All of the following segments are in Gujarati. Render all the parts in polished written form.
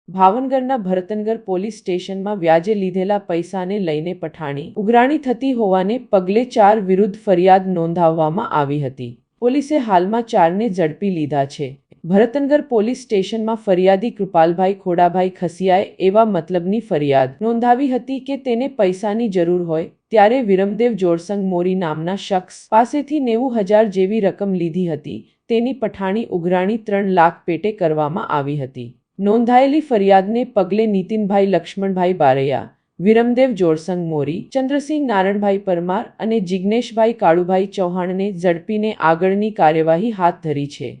ભાવનગરના ભરતનગર પોલીસ સ્ટેશનમાં વ્યાજે લીધેલા પૈસાને લઈને પઠાણી ઉઘરાણી થતી હોવાને પગલે 4 વિરુદ્ધ ફરિયાદ નોંધાવવામાં આવી હતી। પોલીસે હાલમાં 4ને ઝડપી લીધા છે। ભરતનગર પોલીસ સ્ટેશનમાં ફરિયાદી કૃપાલભાઈ ખોડાભાઈ ખસિયાએ એવા મતલબની ફરિયાદ નોંધાવી હતી કે તેને પૈસાની જરૂર હોય ત્યારે વિરમદેવ જોરસંગ મોરી નામના શખ્સ પાસેથી 90,000 જેવી રકમ લીધી હતી। તેની પઠાણી ઉઘરાણી 3 લાખ પેટે કરવામાં આવી હતી। નોંધાયેલી ફરિયાદને પગલે નીતિનભાઈ લક્ષ્મણભાઈ બારૈયા, વિરમદેવ જોરસંગ મોરી, ચંદ્રસિંહ નારણભાઈ પરમાર અને જિગ્નેશભાઈ કાળુભાઈ ચૌહાણને ઝડપીને આગળની કાર્યવાહી હાથ ધરી છે।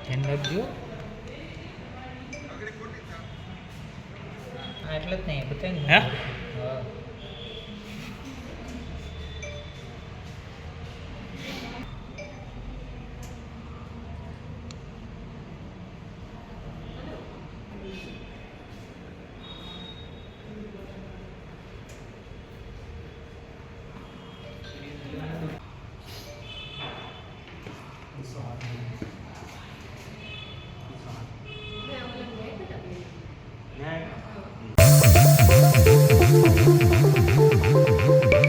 ધ્યાન રાખજો।